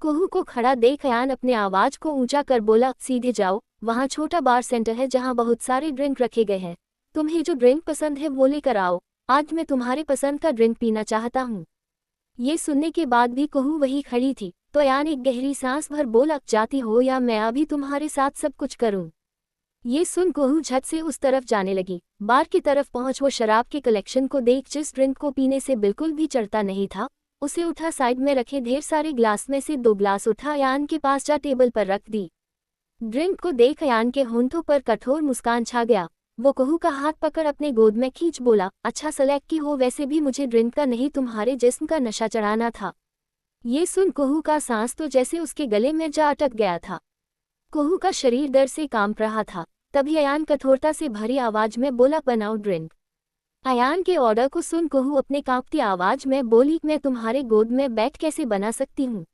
कुहू को खड़ा देख अयान अपने आवाज को ऊंचा कर बोला, सीधे जाओ, वहाँ छोटा बार सेंटर है जहाँ बहुत सारे ड्रिंक रखे गए हैं। तुम्हें जो ड्रिंक पसंद है वो लेकर आओ, आज मैं तुम्हारे पसंद का ड्रिंक पीना चाहता हूँ। ये सुनने के बाद भी कुहू वही खड़ी थी, तो अयान एक गहरी सांस भर बोला, जाती हो या मैं अभी तुम्हारे साथ सब कुछ करूँ। ये सुन कुहू झट से उस तरफ जाने लगी। बार की तरफ पहुंच वो शराब के कलेक्शन को देख जिस ड्रिंक को पीने से बिल्कुल भी चढ़ता नहीं था, उसे उठा साइड में रखे ढेर सारे ग्लास में से 2 ग्लास उठा अयान के पास जा टेबल पर रख दी। ड्रिंक को देख अयान के होंठों पर कठोर मुस्कान छा गया। वो कुहू का हाथ पकड़ अपने गोद में खींच बोला, अच्छा सेलेक्ट की हो, वैसे भी मुझे ड्रिंक का नहीं तुम्हारे जिस्म का नशा चढ़ाना था। ये सुन कुहू का सांस तो जैसे उसके गले में जा अटक गया था। कुहू का शरीर दर्द से कांप रहा था। तभी अयान कठोरता से भरी आवाज में बोला, बनाओ ड्रिंक। अयान के ऑर्डर को सुन कुहू अपने कांपती आवाज में बोली, मैं तुम्हारे गोद में बैठ कैसे बना सकती हूँ।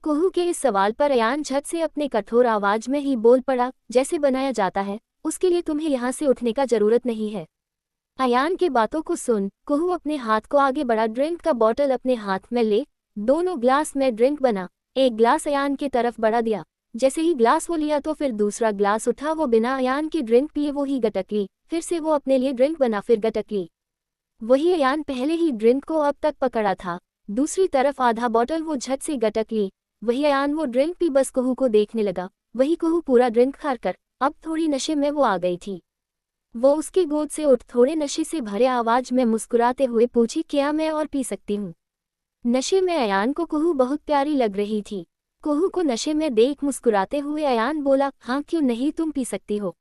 कुहू के इस सवाल पर अयान झट से अपने कठोर आवाज में ही बोल पड़ा, जैसे बनाया जाता है उसके लिए तुम्हें यहाँ से उठने का जरूरत नहीं है। अयान के बातों को सुन कुहू अपने हाथ को आगे बढ़ा, ड्रिंक का बॉटल अपने हाथ में ले दोनों ग्लास में ड्रिंक बना। एक ग्लास अयान की तरफ बढ़ा दिया। जैसे ही ग्लास वो लिया तो फिर दूसरा ग्लास उठा। वो बिना अयान की ड्रिंक पिए वो ही गटक ली। फिर से वो अपने लिए ड्रिंक बना, फिर गटक ली। वही अयान पहले ही ड्रिंक को अब तक पकड़ा था। दूसरी तरफ आधा बॉटल वो झट से गटक ली। वही अयान वो ड्रिंक पी बस कुहू को देखने लगा। वही कुहू पूरा ड्रिंक खाकर अब थोड़ी नशे में वो आ गई थी। वो उसकी गोद से उठ थोड़े नशे से भरे आवाज में मुस्कुराते हुए पूछी, क्या मैं और पी सकती हूँ। नशे में अयान को कुहू बहुत प्यारी लग रही थी। कुहू को नशे में देख मुस्कुराते हुए अयान बोला, हाँ क्यों नहीं, तुम पी सकती हो।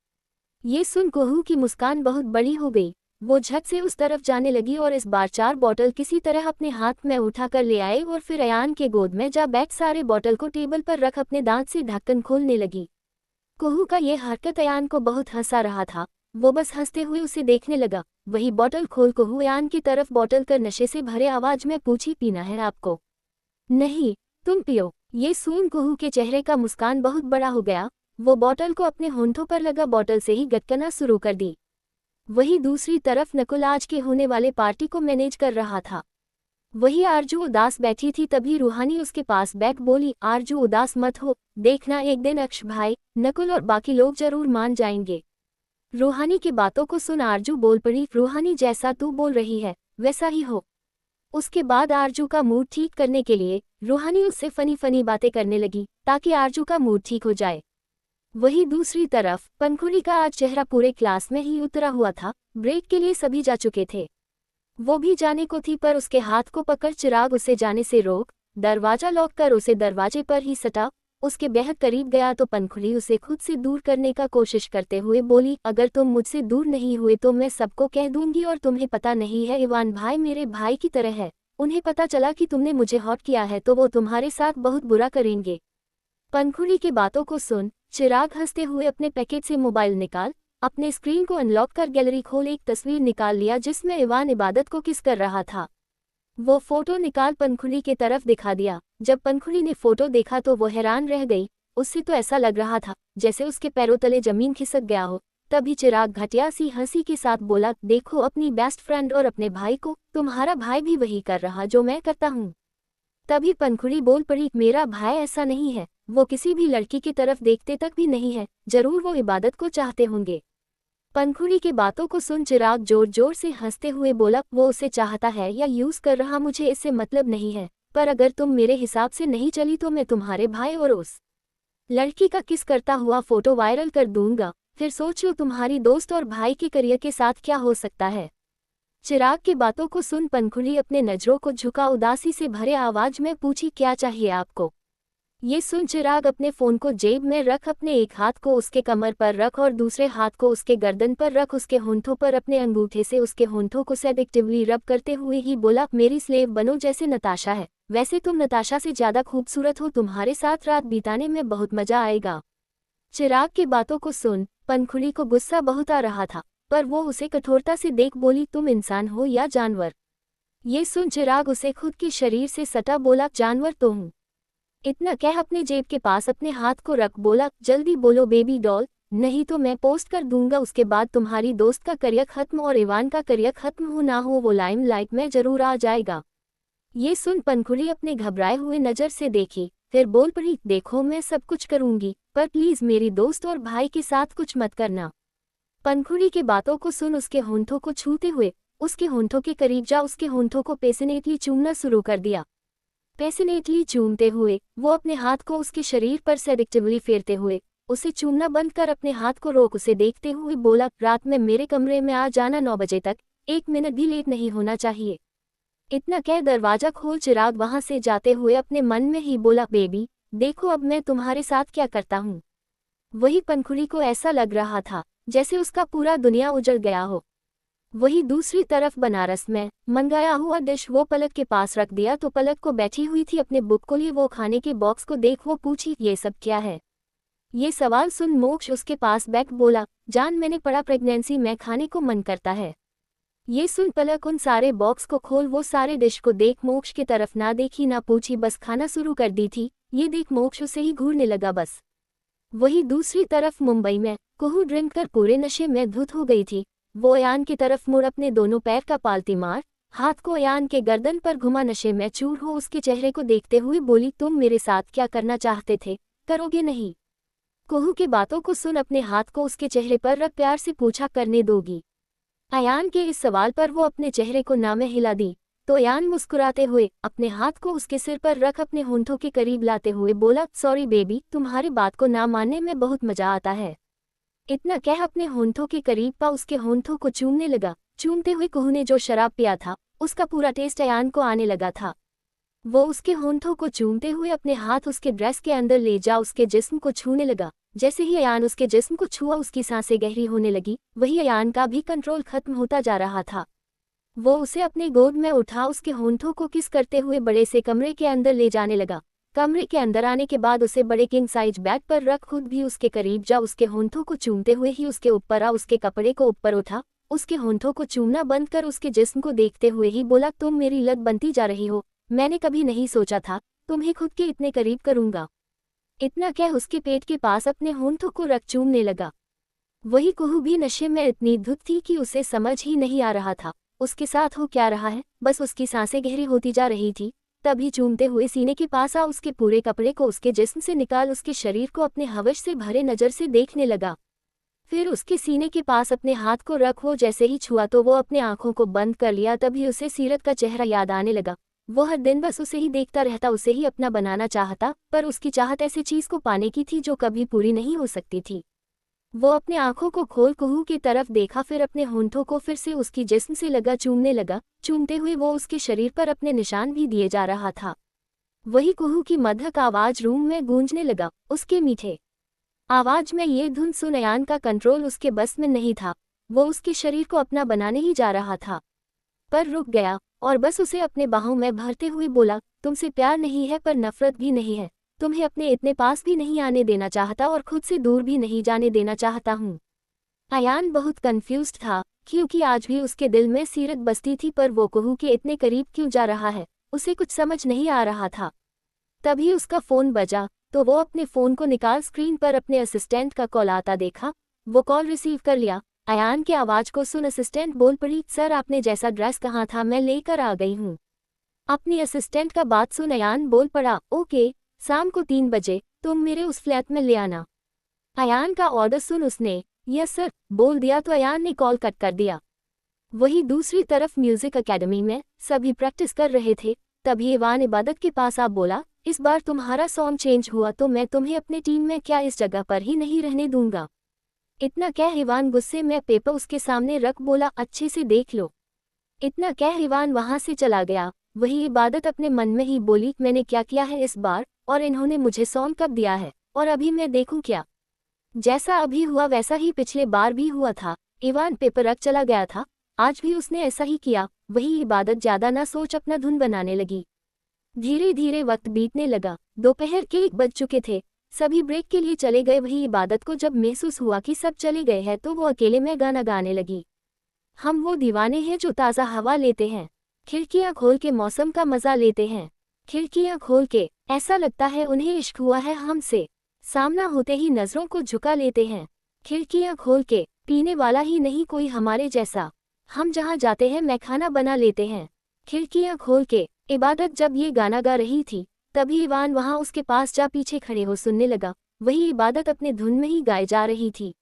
ये सुन कुहू की मुस्कान बहुत बड़ी हो गई। वो झट से उस तरफ जाने लगी और इस बार 4 बॉटल किसी तरह अपने हाथ में उठा कर ले आए और फिर अयान के गोद में जा बैठ सारे बॉटल को टेबल पर रख अपने दांत से ढक्कन खोलने लगी। कुहू का ये हरकत अयान को बहुत हंसा रहा था। वो बस हंसते हुए उसे देखने लगा। वही बॉटल खोल कुहू अयान की तरफ बॉटल कर नशे से भरे आवाज में पूछी, पीना है आपको। नहीं, तुम पियो। ये सुन कुहू के चेहरे का मुस्कान बहुत बड़ा हो गया। वो बॉटल को अपने होंठों पर लगा बॉटल से ही गटकना शुरू कर दी। वही दूसरी तरफ नकुल आज के होने वाले पार्टी को मैनेज कर रहा था। वही आरजू उदास बैठी थी। तभी रूहानी उसके पास बैठ बोली, आरजू उदास मत हो, देखना एक दिन अक्ष भाई, नकुल और बाकी लोग जरूर मान जाएंगे। रूहानी की बातों को सुन आरजू बोल पड़ी, रूहानी जैसा तू बोल रही है वैसा ही हो। उसके बाद आरजू का मूड ठीक करने के लिए रूहानी उससे फनी बातें करने लगी ताकि आरजू का मूड ठीक हो जाए। वही दूसरी तरफ पंखुड़ी का आज चेहरा पूरे क्लास में ही उतरा हुआ था। ब्रेक के लिए सभी जा चुके थे। वो भी जाने को थी पर उसके हाथ को पकड़ चिराग उसे जाने से रोक दरवाजा लॉक कर उसे दरवाजे पर ही सटा। उसके बेहद करीब गया तो पंखुड़ी उसे खुद से दूर करने का कोशिश करते हुए बोली, अगर तुम मुझसे दूर नहीं हुए तो मैं सबको कह दूंगी और तुम्हें पता नहीं है, इवान भाई मेरे भाई की तरह है। उन्हें पता चला कि तुमने मुझे हॉट किया है तो वो तुम्हारे साथ बहुत बुरा करेंगे। पंखुड़ी की बातों को सुन चिराग हंसते हुए अपने पैकेट से मोबाइल निकाल अपने स्क्रीन को अनलॉक कर गैलरी खोल एक तस्वीर निकाल लिया जिसमें इवान इबादत को किस कर रहा था। वो फोटो निकाल पंखुड़ी के तरफ दिखा दिया। जब पंखुड़ी ने फोटो देखा तो वो हैरान रह गई। उससे तो ऐसा लग रहा था जैसे उसके पैरों तले जमीन खिसक गया हो। तभी चिराग घटिया सी हंसी के साथ बोला, देखो अपनी बेस्ट फ्रेंड और अपने भाई को, तुम्हारा भाई भी वही कर रहा जो मैं करता हूँ। तभी पंखुड़ी बोल पड़ी, मेरा भाई ऐसा नहीं है, वो किसी भी लड़की की तरफ देखते तक भी नहीं है, जरूर वो इबादत को चाहते होंगे। पंखुड़ी की बातों को सुन चिराग जोर जोर से हंसते हुए बोला, वो उसे चाहता है या यूज कर रहा मुझे इससे मतलब नहीं है, पर अगर तुम मेरे हिसाब से नहीं चली तो मैं तुम्हारे भाई और उस लड़की का किस करता हुआ फोटो वायरल कर दूंगा, फिर सोच लो तुम्हारी दोस्त और भाई के करियर के साथ क्या हो सकता है। चिराग की बातों को सुन पंखुड़ी अपने नजरों को झुका उदासी से भरे आवाज में पूछी, क्या चाहिए आपको। ये सुन चिराग अपने फोन को जेब में रख अपने एक हाथ को उसके कमर पर रख और दूसरे हाथ को उसके गर्दन पर रख उसके होंठों पर अपने अंगूठे से उसके होंठों को सेडक्टिवली रब करते हुए ही बोला, मेरी स्लेव बनो जैसे नताशा है, वैसे तुम नताशा से ज्यादा खूबसूरत हो, तुम्हारे साथ रात बिताने में बहुत मजा आएगा। चिराग की बातों को सुन पंखुड़ी को गुस्सा बहुत आ रहा था पर वो उसे कठोरता से देख बोली, तुम इंसान हो या जानवर। ये सुन चिराग उसे खुद के शरीर से सटा बोला, जानवर तो हूँ। इतना कह अपने जेब के पास अपने हाथ को रख बोला, जल्दी बोलो बेबी डॉल, नहीं तो मैं पोस्ट कर दूंगा, उसके बाद तुम्हारी दोस्त का करियर खत्म और इवान का करियर खत्म हो ना हो वो लाइमलाइट में जरूर आ जाएगा। ये सुन पंखुड़ी अपने घबराए हुए नजर से देखी फिर बोल पड़ी, देखो मैं सब कुछ करूंगी, पर प्लीज मेरी दोस्त और भाई के साथ कुछ मत करना। पंखुड़ी की बातों को सुन उसके होंठों को छूते हुए उसके होंठों के करीब जा उसके होंठों को पैशनेटली चूमना शुरू कर दिया। पैशनेटली चूमते हुए वो अपने हाथ को उसके शरीर पर सेडिक्टिवली फेरते हुए उसे चूमना बंद कर अपने हाथ को रोक उसे देखते हुए बोला, रात में मेरे कमरे में आ जाना 9 बजे तक, 1 मिनट भी लेट नहीं होना चाहिए। इतना कह दरवाजा खोल चिराग वहां से जाते हुए अपने मन में ही बोला, बेबी देखो अब मैं तुम्हारे साथ क्या करता हूँ। वही पंखुड़ी को ऐसा लग रहा था जैसे उसका पूरा दुनिया उजड़ गया हो। वही दूसरी तरफ बनारस में मंगाया हुआ डिश वो पलक के पास रख दिया तो पलक को बैठी हुई थी अपने बुक को लिए वो खाने के बॉक्स को देख वो पूछी, ये सब क्या है। ये सवाल सुन मोक्ष उसके पास बैठ बोला, जान मैंने पढ़ा प्रेगनेंसी में खाने को मन करता है। ये सुन पलक उन सारे बॉक्स को खोल वो सारे डिश को देख मोक्ष की तरफ ना देखी ना पूछी बस खाना शुरू कर दी थी। ये देख मोक्ष उसे ही घूरने लगा बस। वही दूसरी तरफ मुंबई में कुहू ड्रिंक कर पूरे नशे में धुत हो गई थी। वो अयान की तरफ मुड़ अपने दोनों पैर का पालती मार हाथ को अयान के गर्दन पर घुमा नशे में चूर हो उसके चेहरे को देखते हुए बोली, तुम मेरे साथ क्या करना चाहते थे, करोगे नहीं। कुहू की बातों को सुन अपने हाथ को उसके चेहरे पर रख प्यार से पूछा, करने दोगी। अयान के इस सवाल पर वो अपने चेहरे को ना में हिला दी तो अयान मुस्कुराते हुए अपने हाथ को उसके सिर पर रख अपने होंठों के करीब लाते हुए बोला, सॉरी बेबी तुम्हारी बात को ना मानने में बहुत मजा आता है। इतना कह अपने होंठों के करीब पा उसके होंठों को चूमने लगा। चूमते हुए कुहू ने जो शराब पिया था उसका पूरा टेस्ट अयान को आने लगा था। वो उसके होंठों को चूमते हुए अपने हाथ उसके ड्रेस के अंदर ले जा उसके जिस्म को छूने लगा। जैसे ही अयान उसके जिस्म को छुआ उसकी सांसें गहरी होने लगी। वही अयान का भी कंट्रोल खत्म होता जा रहा था। वो उसे अपने गोद में उठा उसके होंठों को किस करते हुए बड़े से कमरे के अंदर ले जाने लगा। कमरे के अंदर आने के बाद उसे बड़े किंग साइज बेड पर रख खुद भी उसके करीब जा उसके होंठों को चूमते हुए ही उसके ऊपर आ उसके कपड़े को ऊपर उठा उसके होंठों को चूमना बंद कर उसके जिस्म को देखते हुए ही बोला, तुम मेरी लत बनती जा रही हो। मैंने कभी नहीं सोचा था तुम्हें खुद के इतने करीब करूंगा। इतना कह उसके पेट के पास अपने होंठों को रख चूमने लगा। वही कुहू भी नशे में इतनी धुत थी कि उसे समझ ही नहीं आ रहा था उसके साथ हो क्या रहा है। बस उसकी सांसें गहरी होती जा रही थी। तभी चूमते हुए सीने के पास आ उसके पूरे कपड़े को उसके जिस्म से निकाल उसके शरीर को अपने हवस से भरे नजर से देखने लगा। फिर उसके सीने के पास अपने हाथ को रख वो जैसे ही छुआ तो वो अपने आंखों को बंद कर लिया। तभी उसे सीरत का चेहरा याद आने लगा। वो हर दिन बस उसे ही देखता रहता उसे ही अपना बनाना चाहता पर उसकी चाहत ऐसी चीज को पाने की थी जो कभी पूरी नहीं हो सकती थी। वो अपने आंखों को खोल कुहू की तरफ देखा फिर अपने होंठों को फिर से उसकी जिस्म से लगा चूमने लगा। चूमते हुए वो उसके शरीर पर अपने निशान भी दिए जा रहा था। वही कुहू की मधुर आवाज रूम में गूंजने लगा। उसके मीठे आवाज में ये धुन सुन अयान का कंट्रोल उसके बस में नहीं था। वो उसके शरीर को अपना बनाने ही जा रहा था पर रुक गया और बस उसे अपने बाहों में भरते हुए बोला, तुमसे प्यार नहीं है पर नफरत भी नहीं है। तुम्हें अपने इतने पास भी नहीं आने देना चाहता और खुद से दूर भी नहीं जाने देना चाहता हूँ। अयान बहुत कंफ्यूज्ड था क्योंकि आज भी उसके दिल में सीरत बसती थी पर वो कुहू के इतने करीब क्यों जा रहा है उसे कुछ समझ नहीं आ रहा था। तभी उसका फोन बजा तो वो अपने फोन को निकाल स्क्रीन पर अपने असिस्टेंट का कॉल आता देखा। वो कॉल रिसीव कर लिया। अयान की आवाज को सुन असिस्टेंट बोल पड़ी, सर आपने जैसा ड्रेस कहा था मैं लेकर आ गई हूँ। अपनी असिस्टेंट का बात सुन अयान बोल पड़ा, ओके शाम को 3 बजे तुम मेरे उस फ्लैट में ले आना। अयान का ऑर्डर सुन उसने यस सर बोल दिया तो अयान ने कॉल कट कर दिया। वही दूसरी तरफ म्यूजिक एकेडमी में सभी प्रैक्टिस कर रहे थे। तभी इवान इबादत के पास आ बोला, इस बार तुम्हारा सॉन्ग चेंज हुआ तो मैं तुम्हें अपने टीम में क्या इस जगह पर ही नहीं रहने दूंगा। इतना कह इवान गुस्से में पेपर उसके सामने रख बोला, अच्छे से देख लो। इतना कह इवान वहां से चला गया। वही इबादत अपने मन में ही बोली, मैंने क्या किया है इस बार और इन्होंने मुझे सॉन्ग कब दिया है और अभी मैं देखूं क्या। जैसा अभी हुआ वैसा ही पिछले बार भी हुआ था। इवान पेपर रख चला गया था। आज भी उसने ऐसा ही किया। वही इबादत ज्यादा ना सोच अपना धुन बनाने लगी। धीरे धीरे वक्त बीतने लगा। दोपहर के 1 बज चुके थे। सभी ब्रेक के लिए चले गए। वही इबादत को जब महसूस हुआ कि सब चले गए हैं तो वो अकेले में गाना गाने लगी। हम वो दीवाने हैं जो ताज़ा हवा लेते हैं, खिड़कियां खोल के मौसम का मजा लेते हैं। खिड़कियां खोल के ऐसा लगता है उन्हें इश्क हुआ है हमसे, सामना होते ही नजरों को झुका लेते हैं। खिड़कियां खोल के पीने वाला ही नहीं कोई हमारे जैसा, हम जहां जाते हैं मैं खाना बना लेते हैं। खिड़कियां खोल के इबादत जब ये गाना गा रही थी तभी इवान वहां उसके पास जा पीछे खड़े हो सुनने लगा। वही इबादत अपने धुन में ही गाए जा रही थी।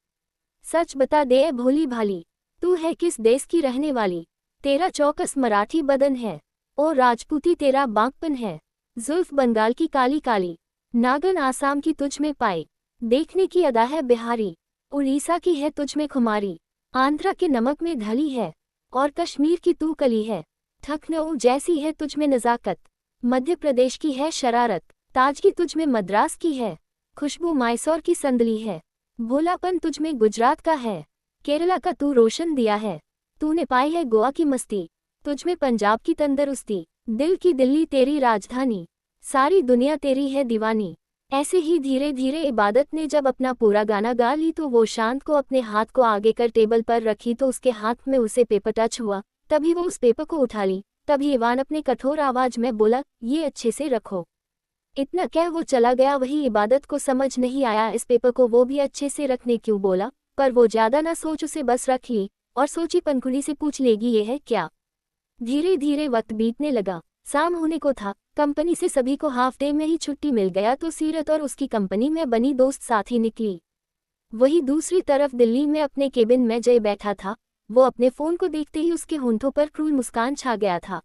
सच बता दे ए भोली भाली, तू है किस देश की रहने वाली? तेरा चौकस मराठी बदन है और राजपूती तेरा बांकपन है। जुल्फ बंगाल की काली काली, नागन आसाम की तुझ में पाई। देखने की अदा है बिहारी, उड़ीसा की है तुझ में खुमारी। आंध्रा के नमक में ढली है और कश्मीर की तू कली है। लखनऊ जैसी है तुझ में नज़ाकत, मध्य प्रदेश की है शरारत। ताजगी तुझ में मद्रास की है, खुशबू मैसूर की संदली है। भोलापन तुझ में गुजरात का है, केरला का तू रोशन दिया है। तूने पाई है गोवा की मस्ती, तुझ में पंजाब की तंदुरुस्ती। दिल की दिल्ली तेरी राजधानी, सारी दुनिया तेरी है दीवानी। ऐसे ही धीरे धीरे इबादत ने जब अपना पूरा गाना गा ली तो वो शांत को अपने हाथ को आगे कर टेबल पर रखी तो उसके हाथ में उसे पेपर टच हुआ। तभी वो उस पेपर को उठा ली। तभी इवान अपने कठोर आवाज में बोला, ये अच्छे से रखो। इतना कह वो चला गया। वही इबादत को समझ नहीं आया इस पेपर को वो भी अच्छे से रखने क्यों बोला, पर वो ज्यादा ना सोच उसे बस रख ली और सोची पंखुड़ी से पूछ लेगी ये है क्या। धीरे धीरे वक्त बीतने लगा। शाम होने को था। कंपनी से सभी को हाफ डे में ही छुट्टी मिल गया तो सीरत और उसकी कंपनी में बनी दोस्त साथ ही निकली। वही दूसरी तरफ दिल्ली में अपने केबिन में जय बैठा था। वो अपने फोन को देखते ही उसके होंठों पर क्रूर मुस्कान छा गया था।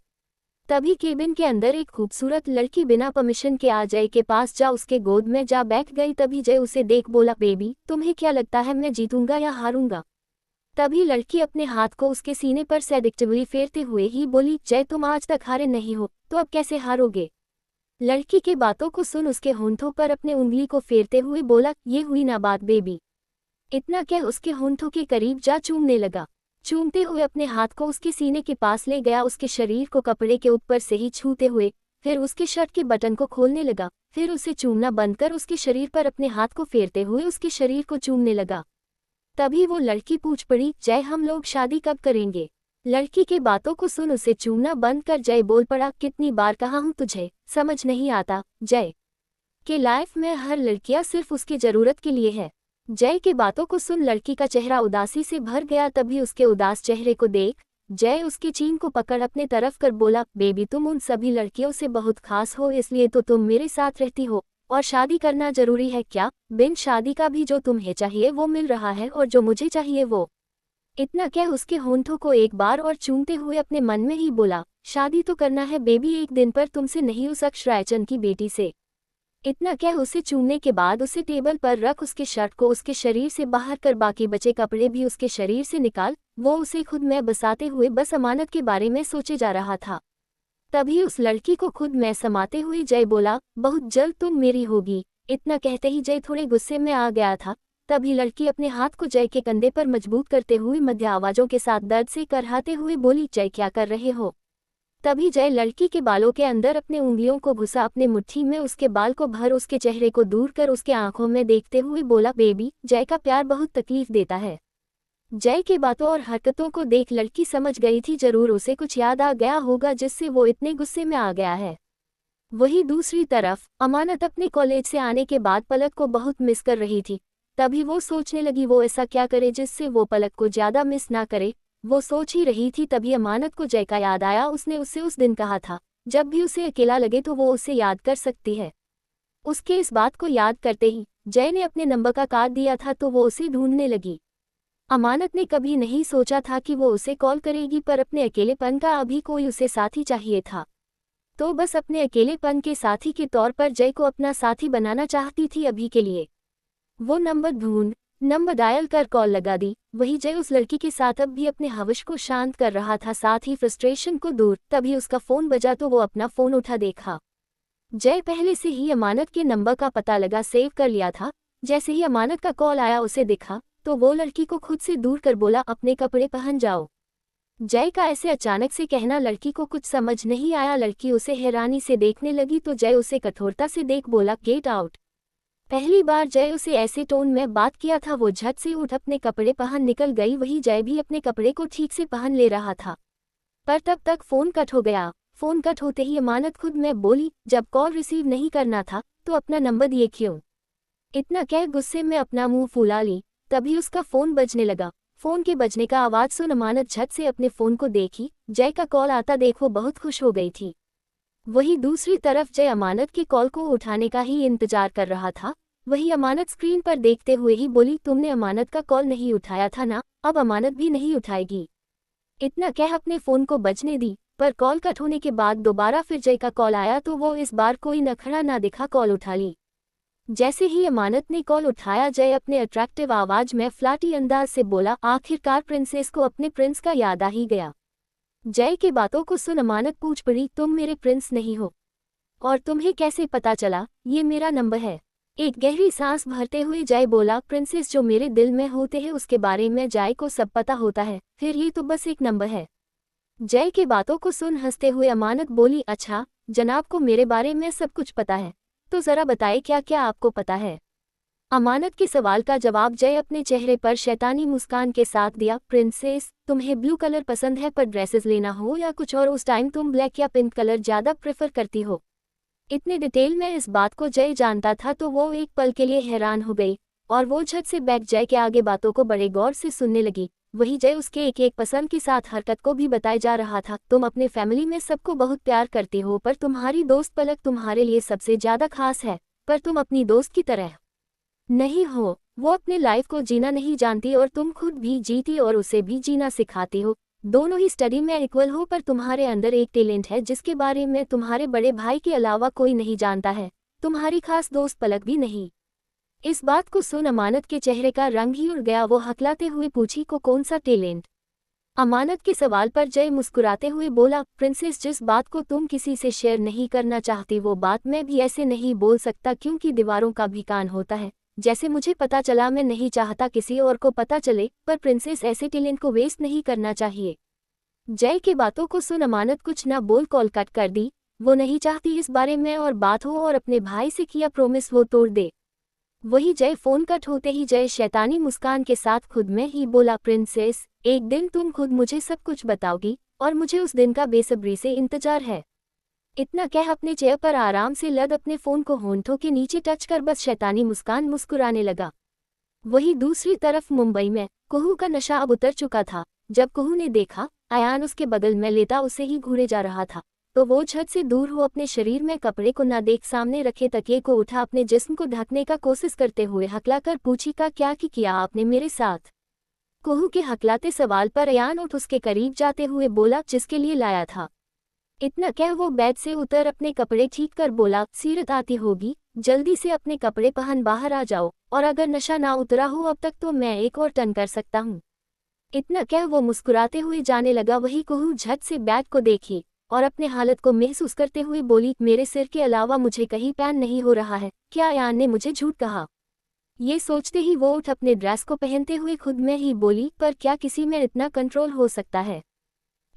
तभी केबिन के अंदर एक खूबसूरत लड़की बिना परमिशन के आ जय के पास जा उसके गोद में जा बैठ गई। तभी जय उसे देख बोला, बेबी तुम्हें क्या लगता है मैं जीतूंगा या हारूंगा? तभी लड़की अपने हाथ को उसके सीने पर सेडिक्टिवली फेरते हुए ही बोली, जय तुम आज तक हारे नहीं हो तो अब कैसे हारोगे? लड़की के बातों को सुन उसके होंठों पर अपने उंगली को फेरते हुए बोला, ये हुई ना बात बेबी। इतना कह उसके होंठों के करीब जा चूमने लगा। चूमते हुए अपने हाथ को उसके सीने के पास ले गया, उसके शरीर को कपड़े के ऊपर से ही छूते हुए फिर उसके शर्ट के बटन को खोलने लगा। फिर उसे चूमना बंद कर उसके शरीर पर अपने हाथ को फेरते हुए उसके शरीर को चूमने लगा। तभी वो लड़की पूछ पड़ी, जय हम लोग शादी कब करेंगे? लड़की के बातों को सुन उसे चूमना बंद कर जय बोल पड़ा, कितनी बार कहा हूँ तुझे, समझ नहीं आता? जय के लाइफ में हर लड़कियां सिर्फ उसकी जरूरत के लिए है। जय के बातों को सुन लड़की का चेहरा उदासी से भर गया। तभी उसके उदास चेहरे को देख जय उसकी चीन को पकड़ अपने तरफ कर बोला, बेबी तुम उन सभी लड़कियों से बहुत खास हो इसलिए तो तुम मेरे साथ रहती हो और शादी करना जरूरी है क्या? बिन शादी का भी जो तुम्हें चाहिए वो मिल रहा है और जो मुझे चाहिए वो। इतना कह उसके होंठों को एक बार और चूमते हुए अपने मन में ही बोला, शादी तो करना है बेबी एक दिन पर तुमसे नहीं उस अक्ष रायचंद की बेटी से। इतना कह उसे चूमने के बाद उसे टेबल पर रख उसके शर्ट को उसके शरीर से बाहर कर बाकी बचे कपड़े भी उसके शरीर से निकाल। वो उसे खुद में बसाते हुए बस अमानत के बारे में सोचे जा रहा था। तभी उस लड़की को खुद में समाते हुए जय बोला, बहुत जल्द तुम मेरी होगी। इतना कहते ही जय थोड़े गुस्से में आ गया था। तभी लड़की अपने हाथ को जय के कंधे पर मजबूत करते हुए मध्य आवाजों के साथ दर्द से करहाते हुए बोली, जय क्या कर रहे हो? तभी जय लड़की के बालों के अंदर अपने उंगलियों को घुसा अपने मुट्ठी में उसके बाल को भर उसके चेहरे को दूर कर उसके आंखों में देखते हुए बोला, बेबी जय का प्यार बहुत तकलीफ देता है। जय के बातों और हरकतों को देख लड़की समझ गई थी जरूर उसे कुछ याद आ गया होगा जिससे वो इतने गुस्से में आ गया है। वही दूसरी तरफ अमानत अपने कॉलेज से आने के बाद पलक को बहुत मिस कर रही थी। तभी वो सोचने लगी वो ऐसा क्या करे जिससे वो पलक को ज्यादा मिस ना करे। वो सोच ही रही थी तभी अमानत को जय का याद आया। उसने उससे उस दिन कहा था जब भी उसे अकेला लगे तो वो उसे याद कर सकती है। उसके इस बात को याद करते ही जय ने अपने नंबर का कार्ड दिया था तो वो उसे ढूंढने लगी। अमानत ने कभी नहीं सोचा था कि वो उसे कॉल करेगी पर अपने अकेलेपन का अभी कोई उसे साथी चाहिए था तो बस अपने अकेलेपन के साथी के तौर पर जय को अपना साथी बनाना चाहती थी अभी के लिए। वो नंबर डायल कर कॉल लगा दी। वही जय उस लड़की के साथ अब भी अपने हवश को शांत कर रहा था साथ ही फ्रस्ट्रेशन को दूर। तभी उसका फोन बजा तो वो अपना फोन उठा देखा। जय पहले से ही अमानत के नंबर का पता लगा सेव कर लिया था। जैसे ही अमानत का कॉल आया उसे दिखा तो वो लड़की को खुद से दूर कर बोला, अपने कपड़े पहन जाओ। जय का ऐसे अचानक से कहना लड़की को कुछ समझ नहीं आया। लड़की उसे हैरानी से देखने लगी तो जय उसे कठोरता से देख बोला, गेट आउट। पहली बार जय उसे ऐसे टोन में बात किया था। वो झट से उठ अपने कपड़े पहन निकल गई। वही जय भी अपने कपड़े को ठीक से पहन ले रहा था पर तब तक फोन कट हो गया। फोन कट होते ही अमानत खुद में बोली, जब कॉल रिसीव नहीं करना था तो अपना नंबर दिए क्यों? इतना कह गुस्से में अपना मुंह फुला ली। तभी उसका फोन बजने लगा। फोन के बजने का आवाज सुन अमानत झट से अपने फोन को देखी। जय का कॉल आता देख वो बहुत खुश हो गई थी। वही दूसरी तरफ जय अमानत की कॉल को उठाने का ही इंतजार कर रहा था। वही अमानत स्क्रीन पर देखते हुए ही बोली, तुमने अमानत का कॉल नहीं उठाया था ना, अब अमानत भी नहीं उठाएगी। इतना कह अपने फ़ोन को बजने दी, पर कॉल कट होने के बाद दोबारा फिर जय का कॉल आया तो वो इस बार कोई नखरा ना दिखा कॉल उठा ली। जैसे ही अमानत ने कॉल उठाया, जय अपने अट्रैक्टिव आवाज में फ्लर्टी अंदाज से बोला, आखिरकार प्रिंसेस को अपने प्रिंस का याद आ ही गया। जय की बातों को सुन अमानत पूछ पड़ी, तुम मेरे प्रिंस नहीं हो? और तुम्हें कैसे पता चला? ये मेरा नंबर है। एक गहरी सांस भरते हुए जय बोला, प्रिंसेस जो मेरे दिल में होते हैं उसके बारे में जय को सब पता होता है, फिर ये तो बस एक नंबर है। जय की बातों को सुन हंसते हुए अमानत बोली, अच्छा, जनाब को मेरे बारे में सब कुछ पता है, तो जरा बताइए क्या क्या आपको पता है। अमानत के सवाल का जवाब जय अपने चेहरे पर शैतानी मुस्कान के साथ दिया, प्रिंसेस तुम्हें ब्लू कलर पसंद है, पर ड्रेसेस लेना हो या कुछ और उस टाइम तुम ब्लैक या पिंक कलर ज़्यादा प्रेफर करती हो। इतने डिटेल में इस बात को जय जानता था तो वो एक पल के लिए हैरान हो गई और वो झट से बैठ जय के आगे बातों को बड़े गौर से सुनने लगी। वही जय उसके एक एक पसंद के साथ हरकत को भी बताया जा रहा था। तुम अपने फैमिली में सबको बहुत प्यार करती हो, पर तुम्हारी दोस्त पलक तुम्हारे लिए सबसे ज़्यादा खास है, पर तुम अपनी दोस्त की तरह नहीं हो। वो अपने लाइफ को जीना नहीं जानती और तुम खुद भी जीती और उसे भी जीना सिखाती हो। दोनों ही स्टडी में इक्वल हो, पर तुम्हारे अंदर एक टैलेंट है जिसके बारे में तुम्हारे बड़े भाई के अलावा कोई नहीं जानता है, तुम्हारी खास दोस्त पलक भी नहीं। इस बात को सुन अमानत के चेहरे का रंग ही उड़ गया। वो हकलाते हुए पूछी, को कौन सा टैलेंट? अमानत के सवाल पर जय मुस्कुराते हुए बोला, प्रिंसेस जिस बात को तुम किसी से शेयर नहीं करना चाहती वो बात मैं भी ऐसे नहीं बोल सकता, क्योंकि दीवारों का भी कान होता है। जैसे मुझे पता चला, मैं नहीं चाहता किसी और को पता चले, पर प्रिंसेस ऐसे टैलेंट को वेस्ट नहीं करना चाहिए। जय की बातों को सुन अमानत कुछ न बोल कॉल कट कर दी। वो नहीं चाहती इस बारे में और बात हो और अपने भाई से किया प्रॉमिस वो तोड़ दे। वही जय फोन कट होते ही जय शैतानी मुस्कान के साथ खुद में ही बोला, प्रिंसेस एक दिन तुम खुद मुझे सब कुछ बताओगी और मुझे उस दिन का बेसब्री से इंतजार है। इतना कह अपने चेयर पर आराम से लद अपने फोन को होंठों के नीचे टच कर बस शैतानी मुस्कान मुस्कुराने लगा। वही दूसरी तरफ मुंबई में कुहू का नशा अब उतर चुका था। जब कुहू ने देखा अयान उसके बगल में लेटा उसे ही घूरे जा रहा था, तो वो झट से दूर हो अपने शरीर में कपड़े को न देख सामने रखे तकिए को उठा अपने जिस्म को ढकने का कोशिश करते हुए हकलाकर पूछी, का क्या किया आपने मेरे साथ? कुहू के हकलाते सवाल पर अयान उठ उसके करीब जाते हुए बोला, जिसके लिए लाया था। इतना कह वो बेड से उतर अपने कपड़े ठीक कर बोला, सीरत आती होगी, जल्दी से अपने कपड़े पहन बाहर आ जाओ, और अगर नशा ना उतरा हो अब तक तो मैं एक और टर्न कर सकता हूँ। इतना कह वो मुस्कुराते हुए जाने लगा। वही कुहू झट से बैग को देखी और अपने हालत को महसूस करते हुए बोली, मेरे सिर के अलावा मुझे कहीं पैन नहीं हो रहा है, क्या अयान ने मुझे झूठ कहा? ये सोचते ही वो उठ अपने ड्रेस को पहनते हुए खुद में ही बोली, पर क्या किसी में इतना कंट्रोल हो सकता है?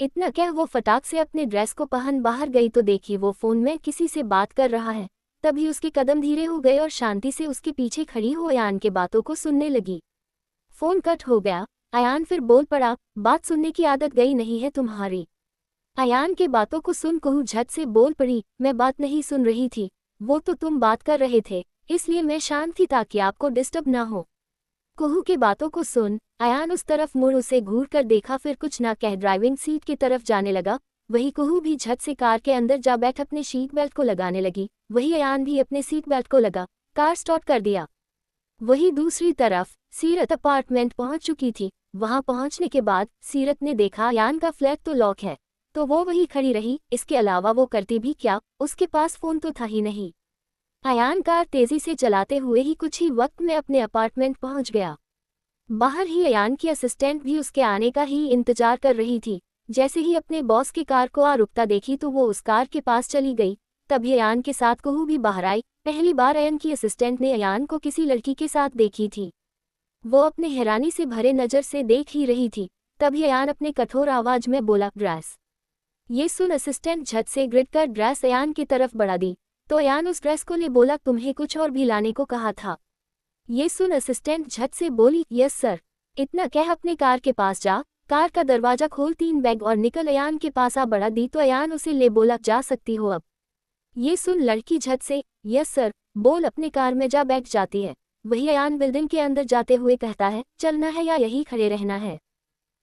इतना कह वो फटाक से अपने ड्रेस को पहन बाहर गई तो देखी वो फोन में किसी से बात कर रहा है। तभी उसके कदम धीरे हो गए और शांति से उसके पीछे खड़ी हो अयान के बातों को सुनने लगी। फोन कट हो गया। अयान फिर बोल पड़ा, बात सुनने की आदत गई नहीं है तुम्हारी। अयान के बातों को सुन कुहू झट से बोल पड़ी, मैं बात नहीं सुन रही थी, वो तो तुम बात कर रहे थे, इसलिए मैं शांत थी ताकि आपको डिस्टर्ब ना हो। कुहू के बातों को सुन अयान उस तरफ मुड़ उसे घूर कर देखा, फिर कुछ ना कह ड्राइविंग सीट की तरफ जाने लगा। वही कुहू भी झट से कार के अंदर जा बैठ अपने सीट बेल्ट को लगाने लगी। वही अयान भी अपने सीट बेल्ट को लगा, कार स्टार्ट कर दिया। वही दूसरी तरफ सीरत अपार्टमेंट पहुंच चुकी थी। वहां पहुंचने के बाद सीरत ने देखा अयान का फ्लैट तो लॉक है, तो वो वही खड़ी रही। इसके अलावा वो करती भी क्या, उसके पास फोन तो था ही नहीं। अयान कार तेजी से चलाते हुए ही कुछ ही वक्त में अपने अपार्टमेंट पहुंच गया। बाहर ही अयान की असिस्टेंट भी उसके आने का ही इंतजार कर रही थी। जैसे ही अपने बॉस की कार को आ रुकता देखी तो वो उस कार के पास चली गई। तभी अयान के साथ कुहू भी बाहर आई। पहली बार अयान की असिस्टेंट ने अयान को किसी लड़की के साथ देखी थी। वो अपने हैरानी से भरे नज़र से देख ही रही थी। तभी अयान अपने कठोर आवाज में बोला, ड्रेस। ये सुन असिस्टेंट झट से गिर कर ड्रेस अयान की तरफ बढ़ा दी, तो अयान उस ड्रेस को ले बोला, तुम्हें कुछ और भी लाने को कहा था। ये सुन असिस्टेंट झट से बोली, यस सर। इतना कह अपने कार के पास जा, कार का दरवाजा खोल 3 बैग और निकल अयान के पास आ बढ़ा दी, तो अयान उसे ले बोला, जा सकती हो अब। ये सुन लड़की झट से यस सर बोल अपने कार में जा बैठ जाती है। वही अयान बिल्डिंग के अंदर जाते हुए कहता है, चलना है या यहीं खड़े रहना है?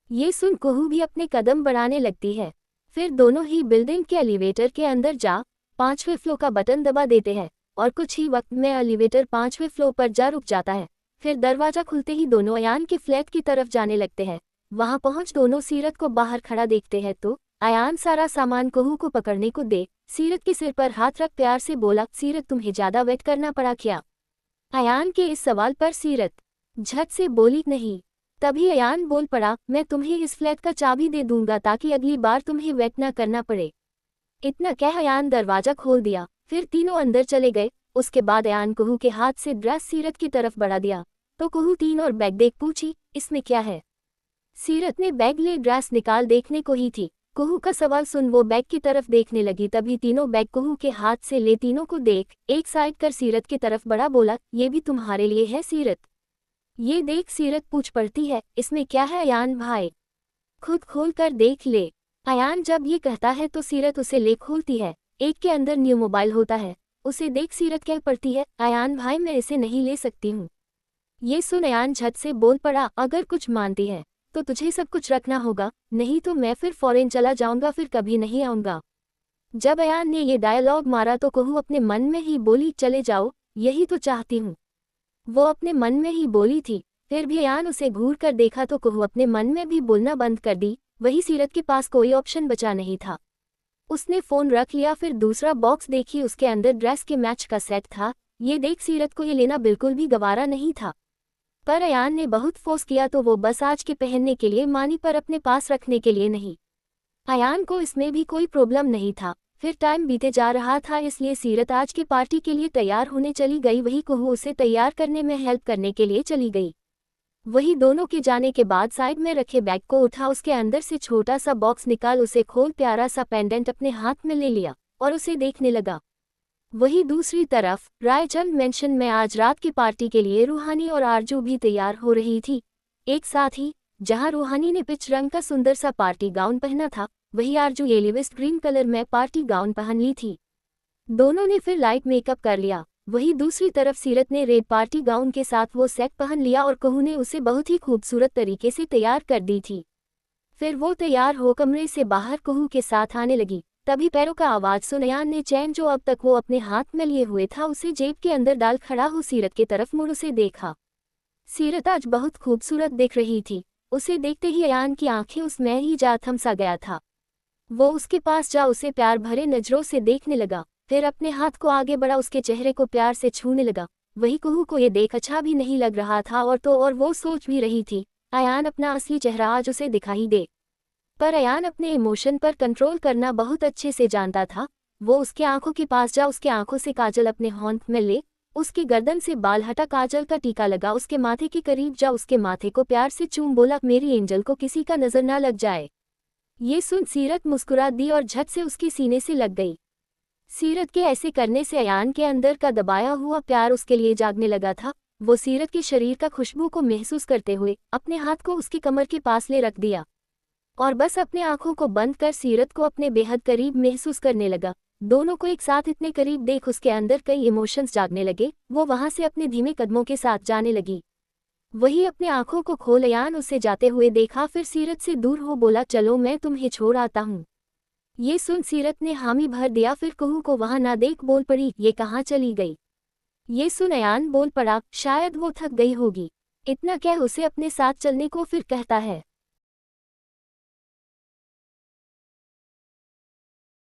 ये सुन कुहू भी अपने कदम बढ़ाने लगती है। फिर दोनों ही बिल्डिंग के एलिवेटर के अंदर जा 5वें फ्लोर का बटन दबा देते हैं और कुछ ही वक्त में एलिवेटर 5वें फ्लोर पर जा रुक जाता है। फिर दरवाजा खुलते ही दोनों अयान के फ्लैट की तरफ जाने लगते हैं। वहां पहुंच दोनों सीरत को बाहर खड़ा देखते हैं तो अयान सारा सामान कोहू को पकड़ने को दे सीरत के सिर पर हाथ रख प्यार से बोला, सीरत तुम्हें ज्यादा वेट करना पड़ा क्या? अयान के इस सवाल पर सीरत झट से बोली, नहीं। तभी अयान बोल पड़ा, मैं तुम्हें इस फ्लैट का चाबी दे दूंगा ताकि अगली बार तुम्हें वेट न करना पड़े। इतना कह अयान दरवाजा खोल दिया। फिर तीनों अंदर चले गए। उसके बाद अयान कोहू के हाथ से ड्रेस सीरत की तरफ बढ़ा दिया तो कोहू तीन और बैग देख पूछी, इसमें क्या है? सीरत ने बैग ले ड्रेस निकाल देखने को ही थी। कोहू का सवाल सुन वो बैग की तरफ देखने लगी। तभी तीनों बैग कोहू के हाथ से ले तीनों को देख एक साइड कर सीरत की तरफ बढ़ा बोला, ये भी तुम्हारे लिए है सीरत? ये देख सीरत पूछ पड़ती है, इसमें क्या है अयान भाई? खुद खोल कर देख ले। अयान जब ये कहता है तो सीरत उसे ले खोलती है। एक के अंदर न्यू मोबाइल होता है। उसे देख सीरत कह पड़ती है, अयान भाई मैं इसे नहीं ले सकती हूँ। ये सुन अयान झट से बोल पड़ा, अगर कुछ मानती है तो तुझे सब कुछ रखना होगा, नहीं तो मैं फिर फॉरेन चला जाऊंगा, फिर कभी नहीं आऊंगा। जब अयान ने ये डायलॉग मारा तो कोहू अपने मन में ही बोली, चले जाओ, यही तो चाहती हूँ। वो अपने मन में ही बोली थी। फिर भी अयान उसे घूर कर देखा तो कोहू अपने मन में भी बोलना बंद कर दी। वही सीरत के पास कोई ऑप्शन बचा नहीं था। उसने फोन रख लिया। फिर दूसरा बॉक्स देखी, उसके अंदर ड्रेस के मैच का सेट था। ये देख सीरत को ये लेना बिल्कुल भी गवारा नहीं था, पर अयान ने बहुत फोर्स किया तो वो बस आज के पहनने के लिए मानी, पर अपने पास रखने के लिए नहीं। अयान को इसमें भी कोई प्रॉब्लम नहीं था। फिर टाइम बीते जा रहा था, इसलिए सीरत आज की पार्टी के लिए तैयार होने चली गई। वही कोहू उसे तैयार करने में हेल्प करने के लिए चली गई। वही दोनों के जाने के बाद साइड में रखे बैग को उठा, उसके अंदर से छोटा सा बॉक्स निकाल उसे खोल प्यारा सा पेंडेंट अपने हाथ में ले लिया और उसे देखने लगा। वही दूसरी तरफ रायचंद मेंशन में आज रात की पार्टी के लिए रूहानी और आरजू भी तैयार हो रही थी। एक साथ ही जहां रूहानी ने पिच रंग का सुंदर सा पार्टी गाउन पहना था, वही आरजू एलिवेस्ट ग्रीन कलर में पार्टी गाउन पहन ली थी। दोनों ने फिर लाइट मेकअप कर लिया। वही दूसरी तरफ सीरत ने रेड पार्टी गाउन के साथ वो सेट पहन लिया और कोहू ने उसे बहुत ही खूबसूरत तरीके से तैयार कर दी थी। फिर वो तैयार हो कमरे से बाहर कोहू के साथ आने लगी। तभी पैरों का आवाज सुन अयान ने चैन जो अब तक वो अपने हाथ में लिए हुए था उसे जेब के अंदर डाल खड़ा हो सीरत की तरफ मुड़ उसे देखा। सीरत आज बहुत खूबसूरत दिख रही थी। उसे देखते ही अयान की आंखें उसमें ही जा थमसा गया था। वो उसके पास जा उसे प्यार भरे नजरों से देखने लगा। फिर अपने हाथ को आगे बढ़ा, उसके चेहरे को प्यार से छूने लगा। वही कोहू को ये देख अच्छा भी नहीं लग रहा था और वो सोच भी रही थी, अयान अपना असली चेहरा आज उसे दिखाई दे। पर अयान अपने इमोशन पर कंट्रोल करना बहुत अच्छे से जानता था। वो उसके आंखों के पास जा उसके आंखों से काजल अपने होंठ में ले, उसकी गर्दन से बाल हटा, काजल का टीका लगा, उसके माथे के करीब जा उसके माथे को प्यार से चूम, बोला, मेरी एंजल को किसी का नजर ना लग जाए। ये सुन सीरत मुस्कुरा दी और झट से उसके सीने से लग गई। सीरत के ऐसे करने से अयान के अंदर का दबाया हुआ प्यार उसके लिए जागने लगा था। वो सीरत के शरीर का खुशबू को महसूस करते हुए अपने हाथ को उसकी कमर के पास ले रख दिया और बस अपने आंखों को बंद कर सीरत को अपने बेहद करीब महसूस करने लगा। दोनों को एक साथ इतने करीब देख उसके अंदर कई इमोशंस जागने लगे। वो वहां से अपने धीमे कदमों के साथ जाने लगी। वही अपने आंखों को खोल अयान उसे जाते हुए देखा। फिर सीरत से दूर हो बोला, चलो मैं तुम्हें छोड़ आता हूँ। ये सुन सीरत ने हामी भर दिया। फिर कोहू को वहां ना देख बोल पड़ी, ये कहाँ चली गई? ये सुन अयान बोल पड़ा, शायद वो थक गई होगी। इतना कह उसे अपने साथ चलने को फिर कहता है,